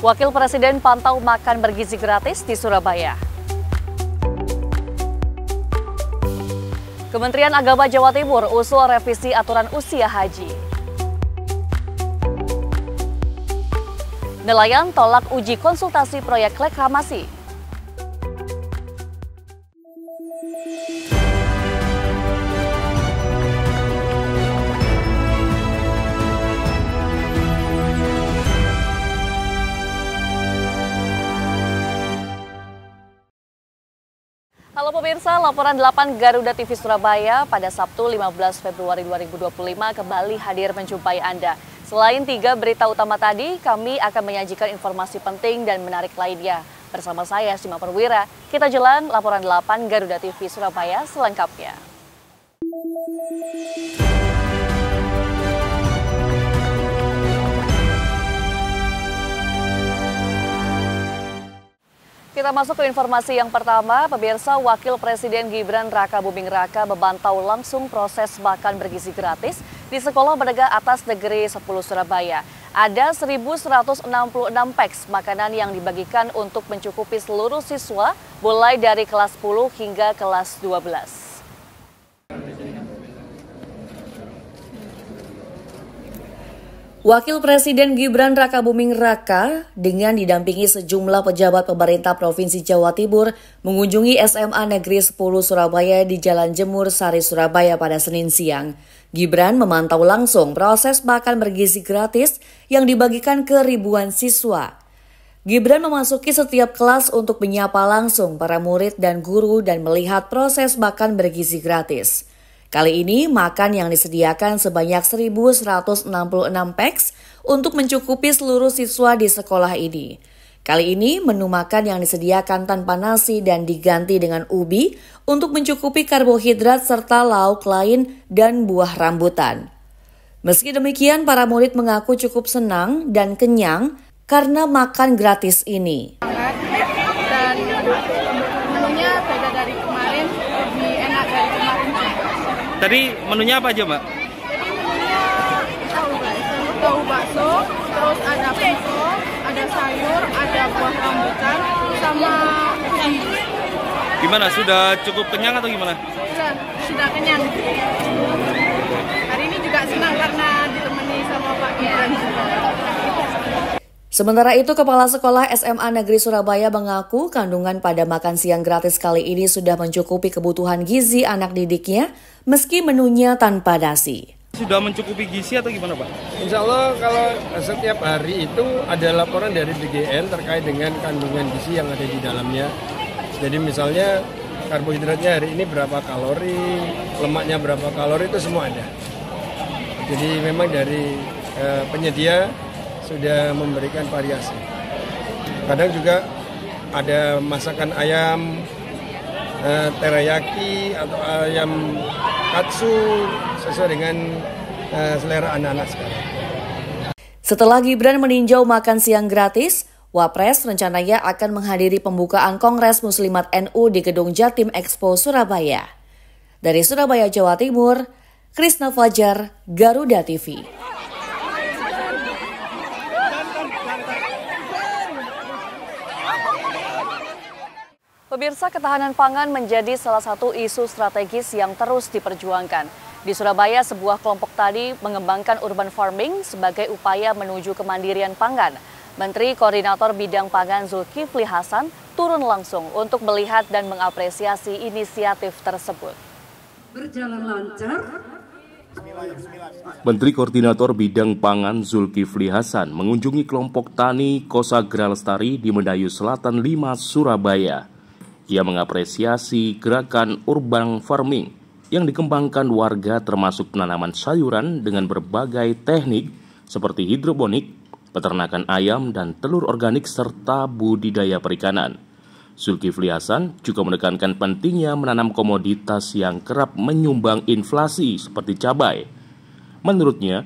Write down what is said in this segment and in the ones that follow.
Wakil Presiden pantau makan bergizi gratis di Surabaya. Kementerian Agama Jawa Timur usul revisi aturan usia haji. Nelayan tolak uji konsultasi proyek reklamasi. Halo pemirsa, laporan 8 Garuda TV Surabaya pada Sabtu 15 Februari 2025 kembali hadir menjumpai Anda. Selain 3 berita utama tadi, kami akan menyajikan informasi penting dan menarik lainnya. Bersama saya, Sima Perwira, kita jalan laporan 8 Garuda TV Surabaya selengkapnya. Kita masuk ke informasi yang pertama, pemirsa. Wakil Presiden Gibran Raka Buming Raka memantau langsung proses makan bergizi gratis di Sekolah Menengah Atas Negeri 10 Surabaya. Ada 1.166 peks makanan yang dibagikan untuk mencukupi seluruh siswa, mulai dari kelas 10 hingga kelas 12. Wakil Presiden Gibran Raka Buming Raka dengan didampingi sejumlah pejabat pemerintah Provinsi Jawa Timur mengunjungi SMA Negeri 10 Surabaya di Jalan Jemur Sari, Surabaya pada Senin siang. Gibran memantau langsung proses makan bergizi gratis yang dibagikan ke ribuan siswa. Gibran memasuki setiap kelas untuk menyapa langsung para murid dan guru dan melihat proses makan bergizi gratis. Kali ini makan yang disediakan sebanyak 1.166 peks untuk mencukupi seluruh siswa di sekolah ini. Kali ini menu makan yang disediakan tanpa nasi dan diganti dengan ubi untuk mencukupi karbohidrat serta lauk lain dan buah rambutan. Meski demikian, para murid mengaku cukup senang dan kenyang karena makan gratis ini. Dan menunya beda dari kemarin, lebih enak dari kemarin. Tadi menunya apa aja, Mbak? Jadi menunya tahu bakso, terus ada pisau, ada sayur, ada buah rambutan, sama ubi. Gimana? Sudah cukup kenyang atau gimana? Sudah kenyang. Hari ini juga senang karena ditemani sama Pak Gibran. Sementara itu, Kepala Sekolah SMA Negeri Surabaya mengaku kandungan pada makan siang gratis kali ini sudah mencukupi kebutuhan gizi anak didiknya meski menunya tanpa nasi. Sudah mencukupi gizi atau gimana, Pak? Insya Allah kalau setiap hari itu ada laporan dari BGN terkait dengan kandungan gizi yang ada di dalamnya. Jadi misalnya karbohidratnya hari ini berapa kalori, lemaknya berapa kalori, itu semua ada. Jadi memang dari penyedia sudah memberikan variasi. Kadang juga ada masakan ayam teriyaki atau ayam katsu sesuai dengan selera anak-anak sekarang. Setelah Gibran meninjau makan siang gratis, Wapres rencananya akan menghadiri pembukaan Kongres Muslimat NU di Gedung Jatim Expo Surabaya. Dari Surabaya, Jawa Timur, Krisna Fajar, Garuda TV. Pemirsa, ketahanan pangan menjadi salah satu isu strategis yang terus diperjuangkan. Di Surabaya, sebuah kelompok tani mengembangkan urban farming sebagai upaya menuju kemandirian pangan. Menteri Koordinator Bidang Pangan Zulkifli Hasan turun langsung untuk melihat dan mengapresiasi inisiatif tersebut. Berjalan lancar. Menteri Koordinator Bidang Pangan Zulkifli Hasan mengunjungi kelompok tani Kosagra Lestari di Mendayu Selatan 5, Surabaya. Ia mengapresiasi gerakan urban farming yang dikembangkan warga termasuk penanaman sayuran dengan berbagai teknik seperti hidroponik, peternakan ayam dan telur organik serta budidaya perikanan. Zulkifli Hasan juga menekankan pentingnya menanam komoditas yang kerap menyumbang inflasi seperti cabai. Menurutnya,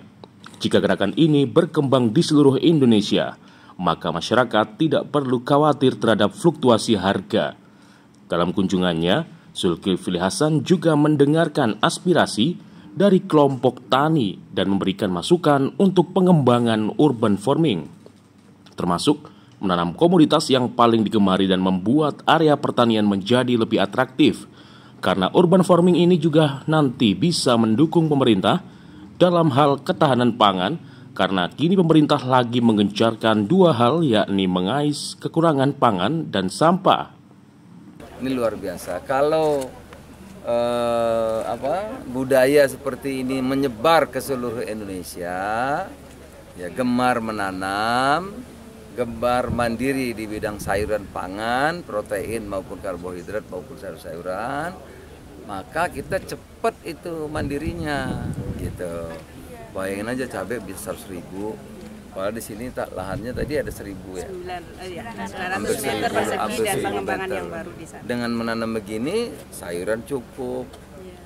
jika gerakan ini berkembang di seluruh Indonesia, maka masyarakat tidak perlu khawatir terhadap fluktuasi harga. Dalam kunjungannya, Zulkifli Hasan juga mendengarkan aspirasi dari kelompok tani dan memberikan masukan untuk pengembangan urban farming, termasuk menanam komoditas yang paling digemari dan membuat area pertanian menjadi lebih atraktif. Karena urban farming ini juga nanti bisa mendukung pemerintah dalam hal ketahanan pangan, karena kini pemerintah lagi menggencarkan dua hal, yakni mengais kekurangan pangan dan sampah. Ini luar biasa. Kalau budaya seperti ini menyebar ke seluruh Indonesia, ya gemar menanam, gemar mandiri di bidang sayuran pangan, protein maupun karbohidrat maupun sayur-sayuran, maka kita cepat itu mandirinya, gitu. Bayangin aja cabai bisa 100.000. Kalau di sini lahannya tadi ada 1.000 ya. Hampir 1.000 dan pengembangan yang baru di sana. Dengan menanam begini, sayuran cukup,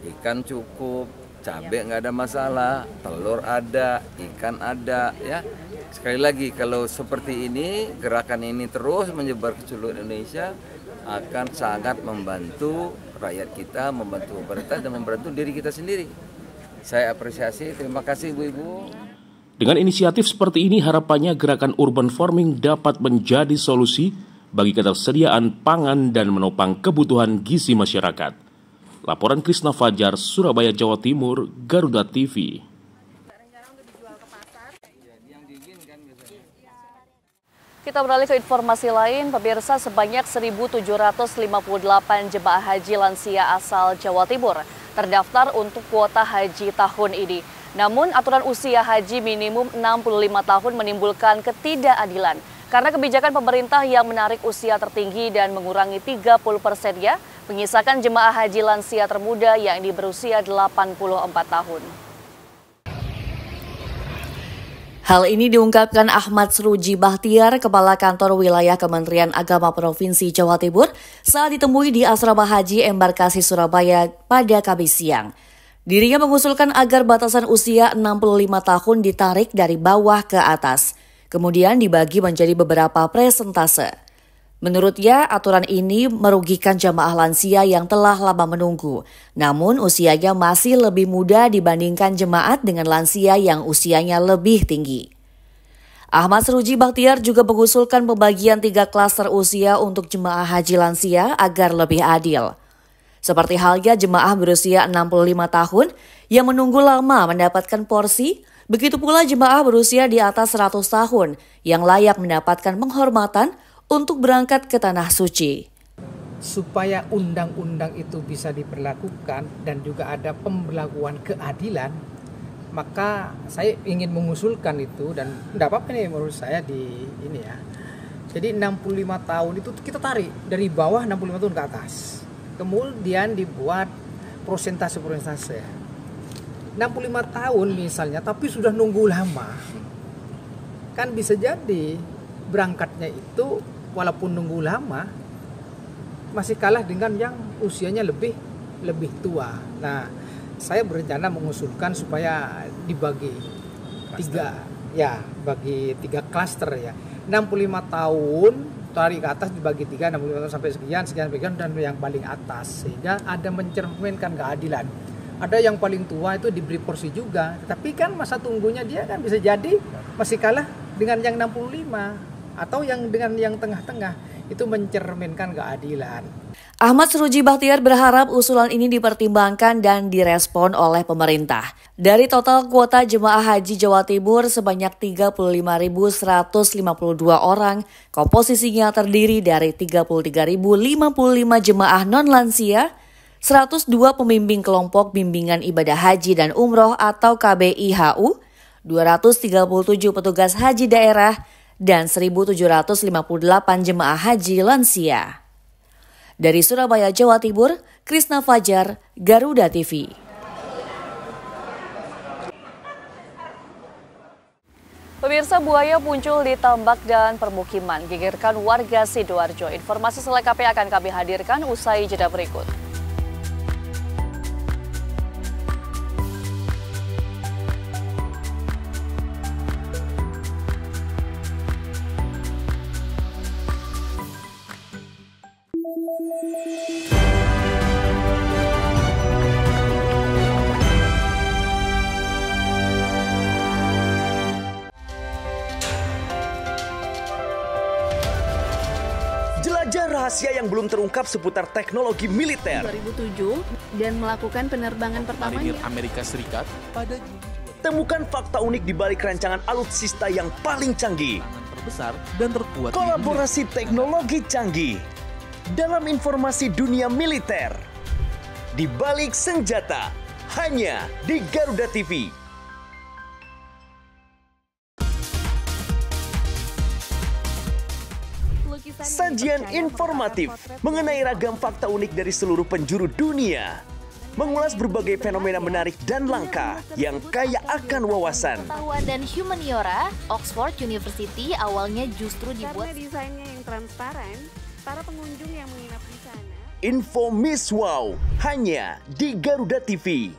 ikan cukup, cabai nggak ada masalah, telur ada, ikan ada, ya. Sekali lagi, kalau seperti ini, gerakan ini terus menyebar ke seluruh Indonesia, akan sangat membantu rakyat kita, membantu pemerintah, dan membantu diri kita sendiri. Saya apresiasi, terima kasih Ibu-Ibu. Dengan inisiatif seperti ini, harapannya gerakan urban farming dapat menjadi solusi bagi ketersediaan pangan dan menopang kebutuhan gizi masyarakat. Laporan Krisna Fajar, Surabaya, Jawa Timur, Garuda TV. Kita beralih ke informasi lain, pemirsa, sebanyak 1.758 jemaah haji lansia asal Jawa Timur terdaftar untuk kuota haji tahun ini. Namun aturan usia haji minimum 65 tahun menimbulkan ketidakadilan karena kebijakan pemerintah yang menarik usia tertinggi dan mengurangi 30%-nya, menyisakan jemaah haji lansia termuda yakni berusia 84 tahun. Hal ini diungkapkan Ahmad Sruji Bahtiar, Kepala Kantor Wilayah Kementerian Agama Provinsi Jawa Timur, saat ditemui di Asrama Haji Embarkasi Surabaya pada Kamis siang. Dirinya mengusulkan agar batasan usia 65 tahun ditarik dari bawah ke atas, kemudian dibagi menjadi beberapa presentase. Menurutnya, aturan ini merugikan jamaah lansia yang telah lama menunggu, namun usianya masih lebih muda dibandingkan jemaat dengan lansia yang usianya lebih tinggi. Ahmad Sruji Bahtiar juga mengusulkan pembagian 3 klaster usia untuk jemaah haji lansia agar lebih adil. Seperti halnya jemaah berusia 65 tahun yang menunggu lama mendapatkan porsi, begitu pula jemaah berusia di atas 100 tahun yang layak mendapatkan penghormatan untuk berangkat ke Tanah Suci. Supaya undang-undang itu bisa diperlakukan dan juga ada pemberlakuan keadilan, maka saya ingin mengusulkan itu, dan tidak apa-apa nih menurut saya di ini ya. Jadi 65 tahun itu kita tarik dari bawah 65 tahun ke atas. Kemudian dibuat prosentase-prosentase. 65 tahun misalnya, tapi sudah nunggu lama. Kan bisa jadi berangkatnya itu walaupun nunggu lama masih kalah dengan yang usianya lebih tua. Nah, saya berencana mengusulkan supaya dibagi bagi 3 klaster ya. 65 tahun tarik ke atas dibagi 3, 65 tahun sampai sekian dan yang paling atas, sehingga ada mencerminkan keadilan. Ada yang paling tua itu diberi porsi juga, tapi kan masa tunggunya dia kan bisa jadi masih kalah dengan yang 65 atau yang dengan yang tengah-tengah, itu mencerminkan keadilan. Ahmad Sruji Bahtiar berharap usulan ini dipertimbangkan dan direspon oleh pemerintah. Dari total kuota jemaah haji Jawa Timur sebanyak 35.152 orang, komposisinya terdiri dari 33.055 jemaah non-lansia, 102 pembimbing kelompok bimbingan ibadah haji dan umroh atau KBIHU, 237 petugas haji daerah, dan 1.758 jemaah haji lansia. Dari Surabaya, Jawa Timur, Krisna Fajar, Garuda TV. Pemirsa, buaya muncul di tambak dan permukiman, gegerkan warga Sidoarjo. Informasi selengkapnya akan kami hadirkan usai jeda berikut. rahasia yang belum terungkap seputar teknologi militer. 2007 dan melakukan penerbangan pertamanya. Amerika Serikat pada Juni. Temukan fakta unik di balik rancangan alutsista yang paling canggih. Terbesar dan terkuat. Kolaborasi teknologi canggih dalam informasi dunia militer. Di balik senjata, hanya di Garuda TV. Sajian informatif mengenai ragam fakta unik dari seluruh penjuru dunia. Mengulas berbagai fenomena menarik dan langka yang kaya akan wawasan. Pengetahuan dan humaniora, Oxford University awalnya justru dibuat karena desainnya yang transparan, para pengunjung yang menginap di sana. Info Miss Wow hanya di Garuda TV.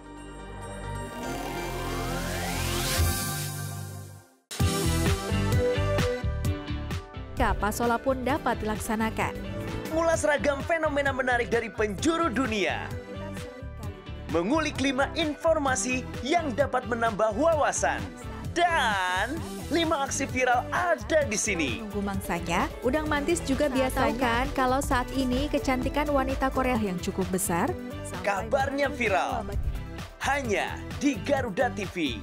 Pasola pun dapat dilaksanakan. Mengulas ragam fenomena menarik dari penjuru dunia. Mengulik 5 informasi yang dapat menambah wawasan. Dan 5 aksi viral ada di sini. Tunggu mangsanya, udang mantis juga biasa kan kalau saat ini kecantikan wanita Korea yang cukup besar. Kabarnya viral. Hanya di Garuda TV.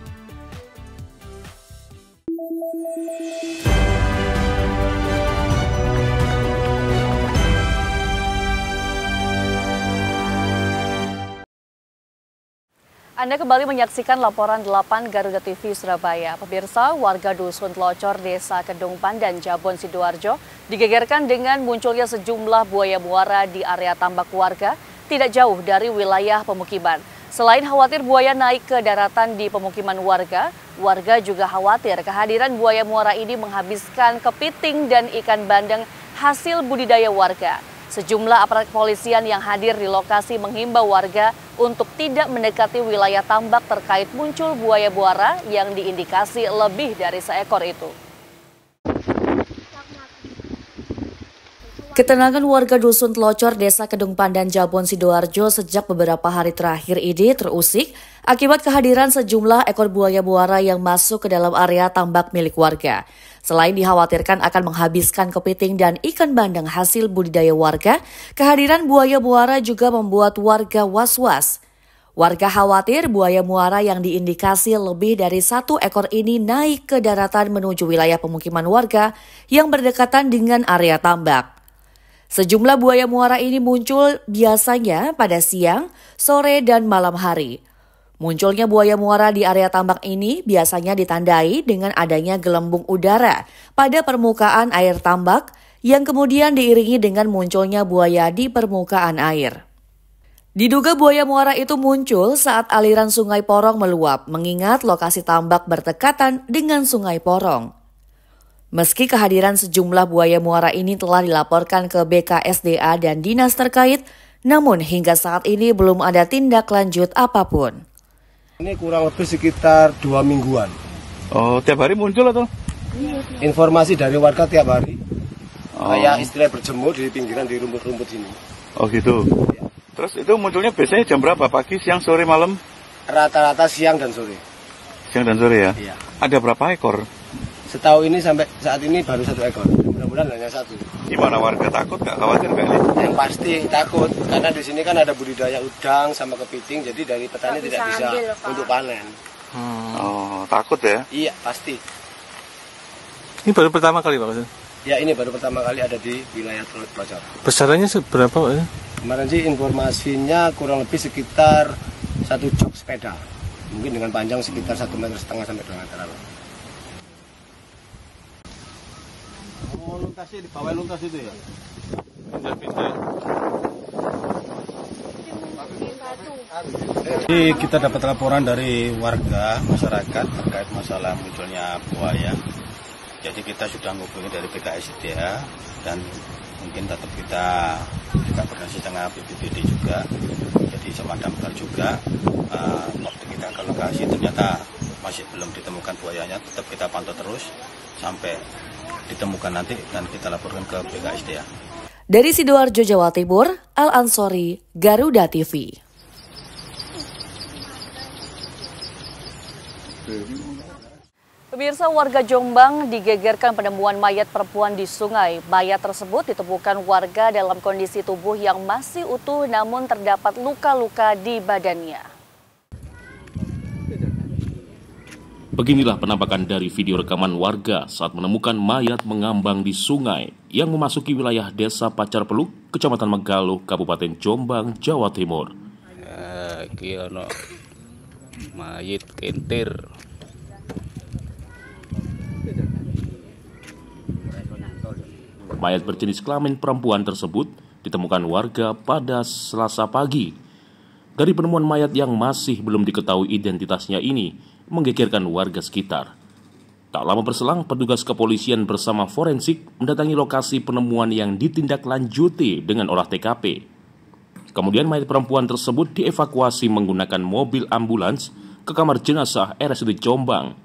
Anda kembali menyaksikan laporan 8 Garuda TV Surabaya. Pemirsa, warga Dusun Tlocor, Desa Kedung Pandan, Jabon, Sidoarjo digegerkan dengan munculnya sejumlah buaya muara di area tambak warga tidak jauh dari wilayah pemukiman. Selain khawatir buaya naik ke daratan di pemukiman warga, warga juga khawatir kehadiran buaya muara ini menghabiskan kepiting dan ikan bandeng hasil budidaya warga. Sejumlah aparat kepolisian yang hadir di lokasi menghimbau warga untuk tidak mendekati wilayah tambak terkait muncul buaya muara yang diindikasi lebih dari seekor itu. Ketenangan warga Dusun Tlocor, Desa Kedung Pandan, Jabon, Sidoarjo sejak beberapa hari terakhir ini terusik akibat kehadiran sejumlah ekor buaya muara yang masuk ke dalam area tambak milik warga. Selain dikhawatirkan akan menghabiskan kepiting dan ikan bandeng hasil budidaya warga, kehadiran buaya muara juga membuat warga was-was. Warga khawatir buaya muara yang diindikasi lebih dari 1 ekor ini naik ke daratan menuju wilayah pemukiman warga yang berdekatan dengan area tambak. Sejumlah buaya muara ini muncul biasanya pada siang, sore, dan malam hari. Munculnya buaya muara di area tambak ini biasanya ditandai dengan adanya gelembung udara pada permukaan air tambak yang kemudian diiringi dengan munculnya buaya di permukaan air. Diduga buaya muara itu muncul saat aliran Sungai Porong meluap, mengingat lokasi tambak berdekatan dengan Sungai Porong. Meski kehadiran sejumlah buaya muara ini telah dilaporkan ke BKSDA dan dinas terkait, namun hingga saat ini belum ada tindak lanjut apapun. Ini kurang lebih sekitar 2 mingguan. Oh, tiap hari muncul atau? Informasi dari warga tiap hari. Kayak istilah berjemur di pinggiran di rumput-rumput sini. Oh gitu. Ya. Terus itu munculnya biasanya jam berapa? Pagi, siang, sore, malam? Rata-rata siang dan sore. Siang dan sore ya? Iya. Ada berapa ekor? Setahu ini sampai saat ini baru 1 ekor. Mudah-mudahan hanya 1. Gimana warga takut nggak, khawatir nggak? Yang pasti takut karena di sini kan ada budidaya udang sama kepiting, jadi dari petani tidak bisa untuk panen. Oh, takut ya? Iya pasti. Ini baru pertama kali Pak? Ya ini baru pertama kali ada di wilayah Tlocor. Besarannya seberapa Pak? Kemarin sih informasinya kurang lebih sekitar 1 jok sepeda, mungkin dengan panjang sekitar 1,5 meter sampai 2 meter. Luntasnya di bawah luntas itu ya? Jadi kita dapat laporan dari warga masyarakat terkait masalah munculnya buaya. Jadi kita sudah menghubungi dari BKSDA dan mungkin tetap kita juga koordinasi dengan BPBD juga. Jadi sama damkar juga. Waktu kita ke lokasi ternyata masih belum ditemukan buayanya. Tetap kita pantau terus sampai ditemukan nanti dan kita laporkan ke BKSDA. Dari Sidoarjo, Jawa Timur, Al-Ansori, Garuda TV. Pemirsa, warga Jombang digegerkan penemuan mayat perempuan di sungai. Mayat tersebut ditemukan warga dalam kondisi tubuh yang masih utuh namun terdapat luka-luka di badannya. Beginilah penampakan dari video rekaman warga saat menemukan mayat mengambang di sungai yang memasuki wilayah Desa Pacar Peluk, Kecamatan Megaluh, Kabupaten Jombang, Jawa Timur. Iki ono mayit kentir. Mayat berjenis kelamin perempuan tersebut ditemukan warga pada Selasa pagi. Dari penemuan mayat yang masih belum diketahui identitasnya ini menggegerkan warga sekitar. Tak lama berselang, petugas kepolisian bersama forensik mendatangi lokasi penemuan yang ditindaklanjuti dengan olah TKP. Kemudian mayat perempuan tersebut dievakuasi menggunakan mobil ambulans ke kamar jenazah RSUD Jombang.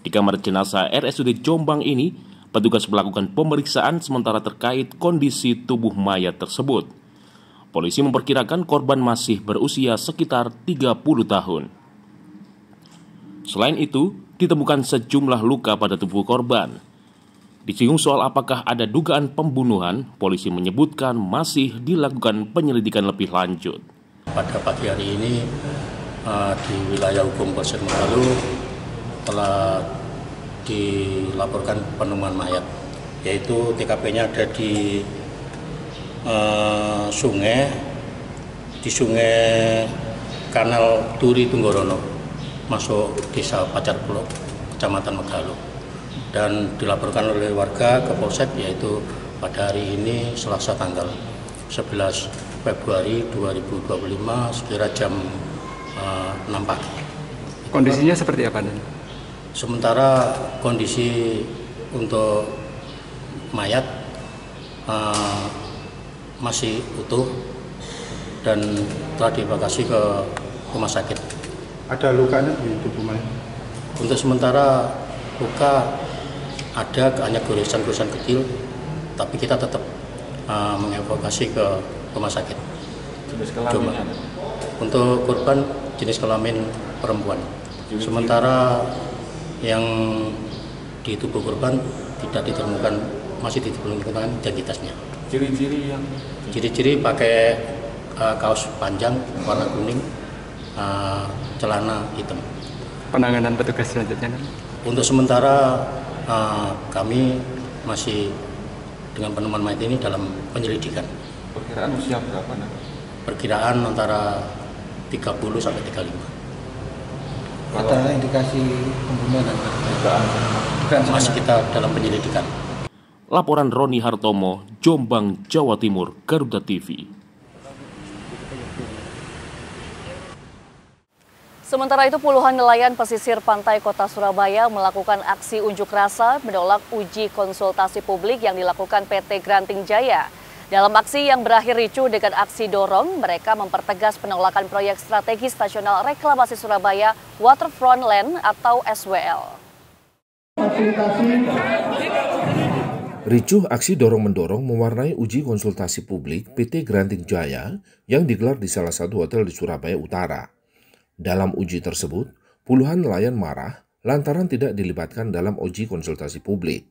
Di kamar jenazah RSUD Jombang ini, petugas melakukan pemeriksaan sementara terkait kondisi tubuh mayat tersebut. Polisi memperkirakan korban masih berusia sekitar 30 tahun. Selain itu, ditemukan sejumlah luka pada tubuh korban. Disinggung soal apakah ada dugaan pembunuhan, polisi menyebutkan masih dilakukan penyelidikan lebih lanjut. Pada pagi hari ini, di wilayah hukum Polsek Megaluh telah dilaporkan penemuan mayat, yaitu TKP-nya ada di sungai Kanal Turi Tunggorono, masuk Desa Pacar Peluk, Kecamatan Megaluh, dan dilaporkan oleh warga ke Polsek, yaitu pada hari ini Selasa tanggal 11 Februari 2025 sekira jam 6 pagi. Kondisinya seperti apa? Sementara kondisi untuk mayat masih utuh dan telah dievakuasi ke rumah sakit. Ada lukanya di tubuh mayat? Untuk sementara luka ada, hanya goresan-goresan kecil, tapi kita tetap mengevakuasi ke rumah sakit. Jenis kelaminnya? Untuk korban jenis kelamin perempuan. Sementara yang di tubuh korban tidak ditemukan, masih ditemukan identitasnya. Ciri-ciri pakai kaos panjang warna kuning, celana hitam. Penanganan petugas selanjutnya? Untuk sementara kami masih dengan penemuan mayat ini dalam penyelidikan. Perkiraan usia berapa? Perkiraan antara 30 sampai 35. Ada indikasi pembunuhan? Masih kita dalam penyelidikan. Laporan Roni Hartomo, Jombang, Jawa Timur, Garuda TV. Sementara itu, puluhan nelayan pesisir pantai Kota Surabaya melakukan aksi unjuk rasa menolak uji konsultasi publik yang dilakukan PT Granting Jaya. Dalam aksi yang berakhir ricuh dengan aksi dorong, mereka mempertegas penolakan proyek strategis nasional reklamasi Surabaya Waterfront Land atau SWL. Ricuh aksi dorong-mendorong mewarnai uji konsultasi publik PT Granting Jaya yang digelar di salah satu hotel di Surabaya Utara. Dalam uji tersebut, puluhan nelayan marah lantaran tidak dilibatkan dalam uji konsultasi publik.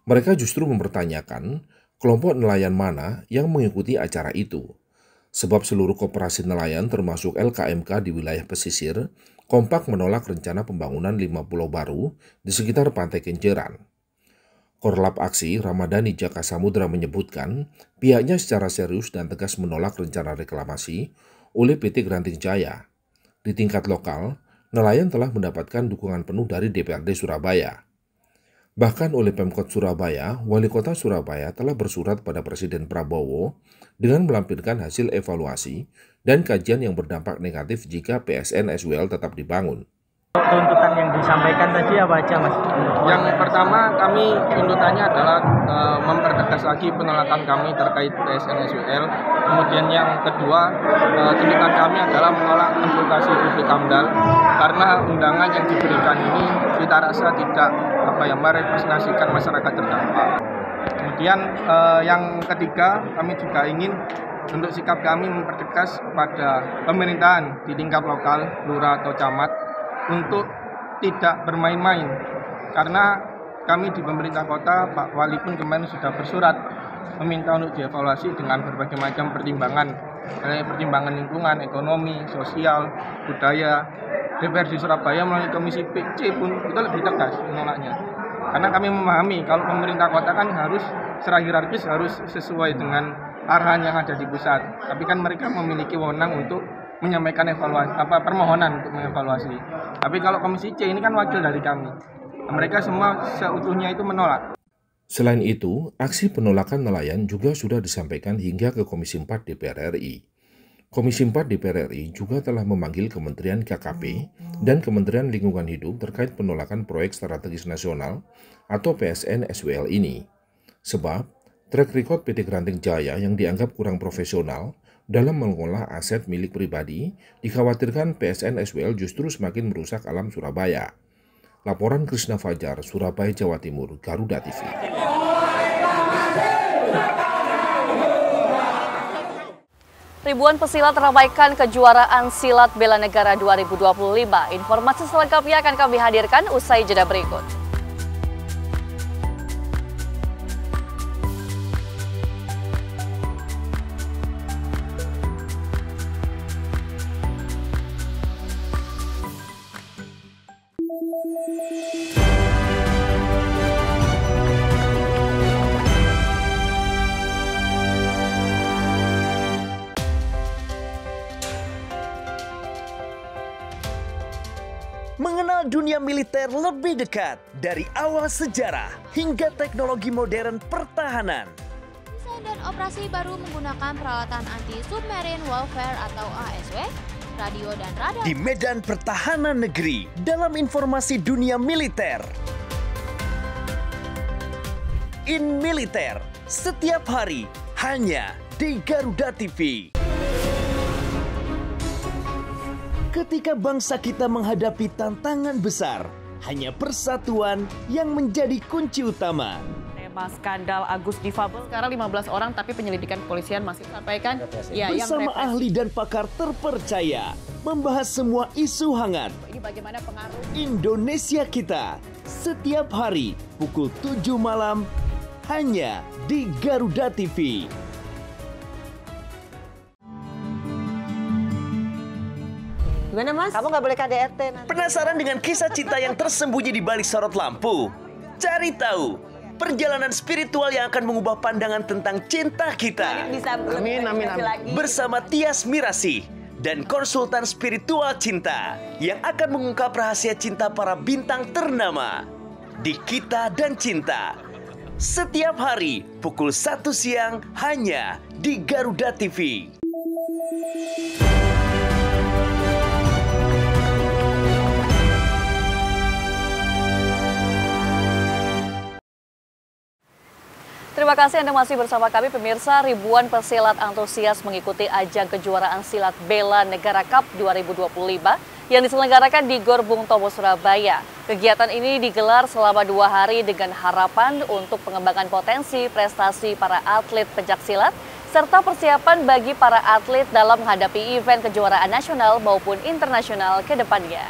Mereka justru mempertanyakan kelompok nelayan mana yang mengikuti acara itu. Sebab seluruh koperasi nelayan termasuk LKMK di wilayah pesisir kompak menolak rencana pembangunan 5 pulau baru di sekitar Pantai Kenjeran. Korlap Aksi Ramadhani Jaka Samudra menyebutkan pihaknya secara serius dan tegas menolak rencana reklamasi oleh PT Granting Jaya. Di tingkat lokal, nelayan telah mendapatkan dukungan penuh dari DPRD Surabaya. Bahkan oleh Pemkot Surabaya, Wali Kota Surabaya telah bersurat pada Presiden Prabowo dengan melampirkan hasil evaluasi dan kajian yang berdampak negatif jika PSN SWL tetap dibangun. Tuntutan yang disampaikan tadi apa aja, Mas? Yang pertama, kami tuntutannya adalah mempertegas lagi penolakan kami terkait PSN SWL. Kemudian yang kedua, tuntutan kami adalah menolak konsultasi publik AMDAL karena undangan yang diberikan ini kita rasa tidak merepresentasikan masyarakat terdampak. Kemudian yang ketiga, kami juga ingin untuk sikap kami mempertegas pada pemerintahan di tingkat lokal, lurah atau camat, untuk tidak bermain-main karena kami di pemerintah kota, Pak Wali pun kemarin sudah bersurat meminta untuk dievaluasi dengan berbagai macam pertimbangan, pertimbangan lingkungan, ekonomi, sosial, budaya. DPRD Surabaya melalui Komisi C pun itu lebih tegas menolaknya. Karena kami memahami kalau pemerintah kota kan harus secara hierarkis harus sesuai dengan arahan yang ada di pusat. Tapi kan mereka memiliki wewenang untuk menyampaikan permohonan untuk mengevaluasi. Tapi kalau Komisi C ini kan wakil dari kami. Mereka semua seutuhnya itu menolak. Selain itu, aksi penolakan nelayan juga sudah disampaikan hingga ke Komisi 4 DPR RI. Komisi 4 DPR RI juga telah memanggil Kementerian KKP dan Kementerian Lingkungan Hidup terkait penolakan proyek strategis nasional atau PSN SWL ini. Sebab, track record PT Granting Jaya yang dianggap kurang profesional dalam mengolah aset milik pribadi dikhawatirkan PSN SWL justru semakin merusak alam Surabaya. Laporan Krishna Fajar, Surabaya, Jawa Timur, Garuda TV. Ribuan pesilat meramaikan kejuaraan silat bela negara 2025. Informasi selengkapnya akan kami hadirkan usai jeda berikut. Mengenal dunia militer lebih dekat dari awal sejarah hingga teknologi modern pertahanan. Desain dan operasi baru menggunakan peralatan anti-submarine warfare atau ASW, radio dan radar. Di medan pertahanan negeri dalam informasi dunia militer. In Militer, setiap hari hanya di Garuda TV. Ketika bangsa kita menghadapi tantangan besar, hanya persatuan yang menjadi kunci utama. Tema skandal Agus Difabel. Sekarang 15 orang, tapi penyelidikan kepolisian masih sampaikan. Ya, bersama ahli dan pakar terpercaya, membahas semua isu hangat. Ini bagaimana pengaruh Indonesia kita, setiap hari pukul 7 malam, hanya di Garuda TV. Gimana Mas? Kamu nggak boleh KDRT nanti. Penasaran dengan kisah cinta yang tersembunyi di balik sorot lampu? Cari tahu perjalanan spiritual yang akan mengubah pandangan tentang cinta kita. Amin. Bersama Tias Mirasih dan konsultan spiritual cinta yang akan mengungkap rahasia cinta para bintang ternama di Kita dan Cinta. Setiap hari pukul 1 siang hanya di Garuda TV. Terima kasih Anda masih bersama kami pemirsa. Ribuan pesilat antusias mengikuti ajang kejuaraan silat bela negara Cup 2025 yang diselenggarakan di Gor Bung Tomo, Surabaya. Kegiatan ini digelar selama 2 hari dengan harapan untuk pengembangan potensi prestasi para atlet pencaksilat serta persiapan bagi para atlet dalam menghadapi event kejuaraan nasional maupun internasional ke depannya.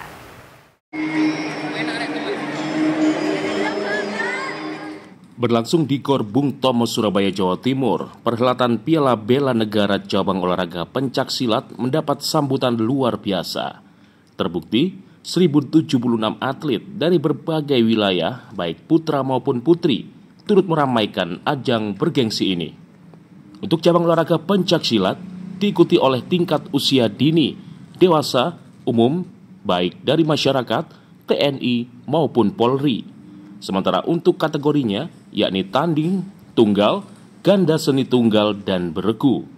Berlangsung di Gor Bung Tomo, Surabaya, Jawa Timur, perhelatan Piala Bela Negara cabang olahraga pencaksilat mendapat sambutan luar biasa. Terbukti, 1076 atlet dari berbagai wilayah, baik putra maupun putri, turut meramaikan ajang bergengsi ini. Untuk cabang olahraga pencaksilat, diikuti oleh tingkat usia dini, dewasa, umum, baik dari masyarakat, TNI maupun Polri. Sementara untuk kategorinya, yakni tanding, tunggal, ganda seni tunggal, dan beregu.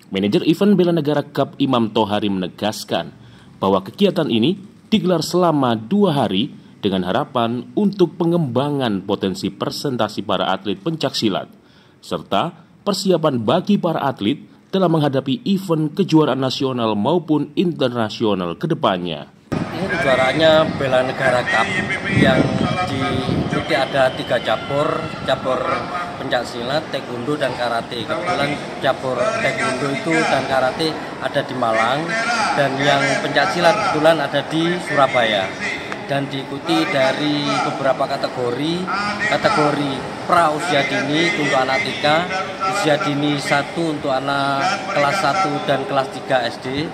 Manajer event Bela Negara Cup Imam Tohari menegaskan bahwa kegiatan ini digelar selama 2 hari dengan harapan untuk pengembangan potensi presentasi para atlet pencaksilat, serta persiapan bagi para atlet dalam menghadapi event kejuaraan nasional maupun internasional ke depannya. Ini kejuaraannya Bela Negara Cup yang diikuti ada 3 cabur pencaksilat, taekwondo, dan karate. Kebetulan cabur taekwondo itu dan karate ada di Malang, dan yang pencaksilat kebetulan ada di Surabaya. dan diikuti dari beberapa kategori pra usia dini untuk anak TK, usia dini 1 untuk anak kelas 1 dan kelas 3 SD,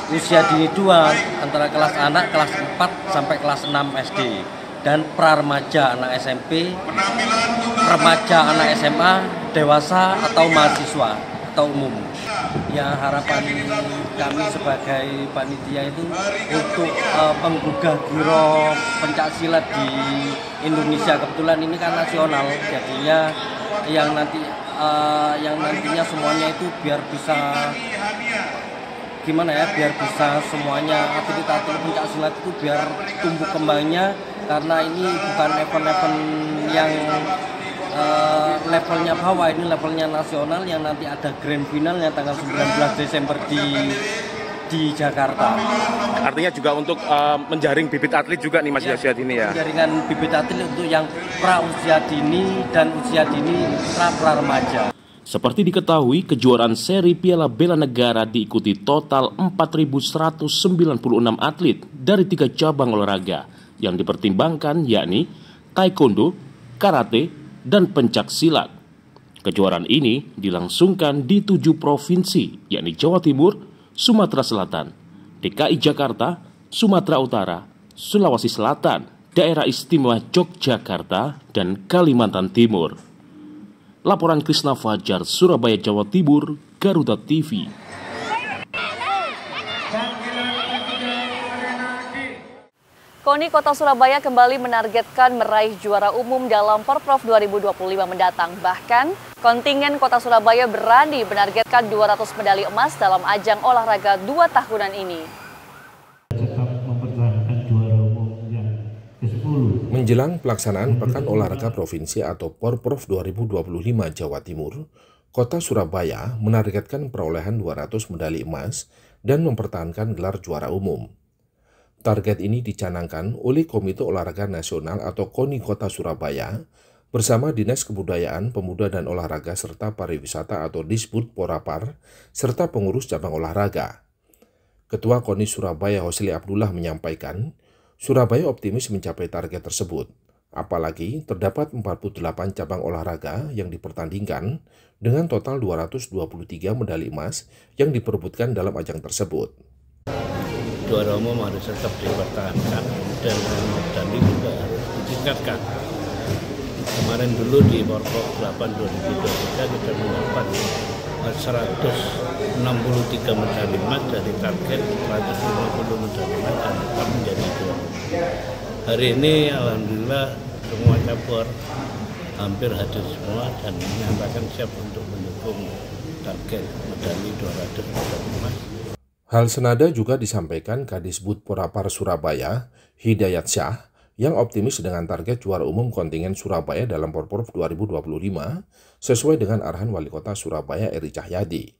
usia dini 2 antara kelas anak kelas 4 sampai kelas 6 SD, dan pra remaja anak SMP, remaja anak SMA, dewasa atau mahasiswa atau umum. Ya, harapan kami sebagai panitia itu untuk penggugah giro pencaksilat di Indonesia. Kebetulan ini kan nasional, jadinya yang nantinya semuanya itu biar bisa biar bisa semuanya atlet-atlet pencaksilat itu biar tumbuh kembangnya, karena ini bukan event-event yang levelnya bawah, ini levelnya nasional yang nanti ada grand finalnya tanggal 19 Desember di Jakarta. Artinya juga untuk menjaring bibit atlet juga nih Mas usia dini ya? Jaringan bibit atlet untuk yang pra usia dini dan usia dini pra remaja. Seperti diketahui, kejuaraan seri Piala Bela Negara diikuti total 4.196 atlet dari 3 cabang olahraga yang dipertimbangkan, yakni taekwondo, karate, dan pencaksilat. Kejuaraan ini dilangsungkan di 7 provinsi, yakni Jawa Timur, Sumatera Selatan, DKI Jakarta, Sumatera Utara, Sulawesi Selatan, Daerah Istimewa Yogyakarta, dan Kalimantan Timur. Laporan Krisna Fajar, Surabaya, Jawa Timur, Garuda TV. KONI Kota Surabaya kembali menargetkan meraih juara umum dalam Porprov 2025 mendatang. Bahkan, kontingen Kota Surabaya berani menargetkan 200 medali emas dalam ajang olahraga 2 tahunan ini. Menjelang pelaksanaan Pekan Olahraga Provinsi atau Porprov 2025 Jawa Timur, Kota Surabaya menargetkan perolehan 200 medali emas dan mempertahankan gelar juara umum. Target ini dicanangkan oleh Komite Olahraga Nasional atau KONI Kota Surabaya bersama Dinas Kebudayaan, Pemuda dan Olahraga serta Pariwisata atau Disbud Porapar serta pengurus cabang olahraga. Ketua KONI Surabaya Hosli Abdullah menyampaikan, Surabaya optimis mencapai target tersebut. Apalagi terdapat 48 cabang olahraga yang dipertandingkan dengan total 223 medali emas yang diperebutkan dalam ajang tersebut. Juara umum harus tetap dipertahankan dan medali juga harus ditingkatkan. Kemarin dulu di Porprov 8 2023 kita mendapat 163 medali emas dari target 150 medali emas dan tetap menjadi juara. Hari ini alhamdulillah semua cabur hampir hadir semua dan menyatakan siap untuk mendukung target medali 200 medali emas. Hal senada juga disampaikan Kadisbud Porapar Surabaya, Hidayat Syah, yang optimis dengan target juara umum kontingen Surabaya dalam Porprov 2025 sesuai dengan arahan Wali Kota Surabaya Eri Cahyadi.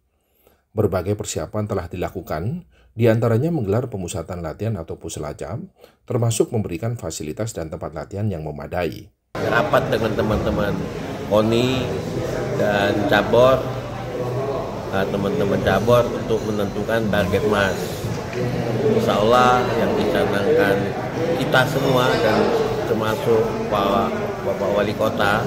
Berbagai persiapan telah dilakukan, diantaranya menggelar pemusatan latihan atau puslacam, termasuk memberikan fasilitas dan tempat latihan yang memadai. Rapat dengan teman-teman KONI dan cabur, teman-teman cabur untuk menentukan target emas. Insya Allah yang dicanangkan kita semua dan termasuk Bapak Wali Kota,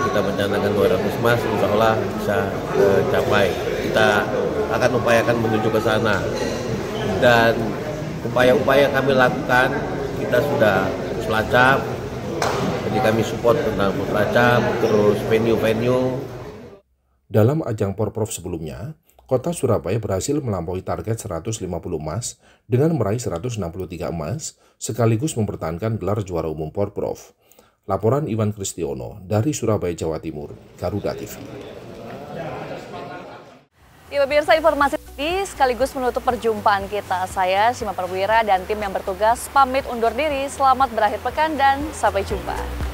kita mencanangkan 200 emas, insya Allah bisa tercapai. Kita akan upayakan menuju ke sana. Dan upaya-upaya kami lakukan, kita sudah puslacam, jadi kami support tentang puslacam, terus venue-venue. Dalam ajang Porprov sebelumnya, Kota Surabaya berhasil melampaui target 150 emas dengan meraih 163 emas, sekaligus mempertahankan gelar juara umum Porprov. Laporan Iwan Kristiono dari Surabaya, Jawa Timur, Garuda TV. Ya pemirsa, informasi ini sekaligus menutup perjumpaan kita. Saya Sima Perwira dan tim yang bertugas pamit undur diri. Selamat berakhir pekan dan sampai jumpa.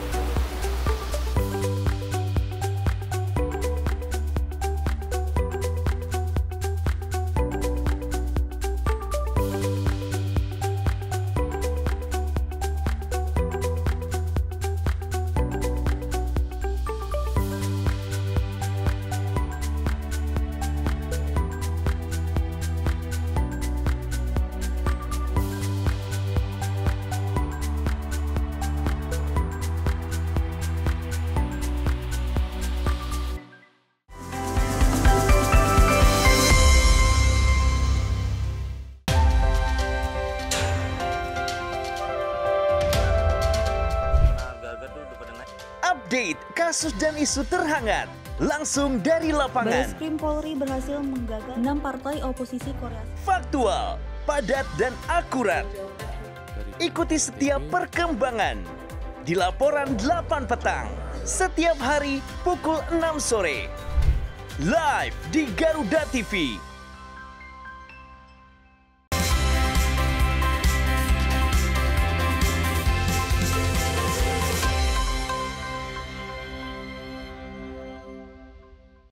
Update kasus dan isu terhangat langsung dari lapangan. Bareskrim Polri berhasil menggagal 6 partai oposisi Korea. Faktual, padat dan akurat. Ikuti setiap perkembangan di laporan 8 petang setiap hari pukul 6 sore. Live di Garuda TV.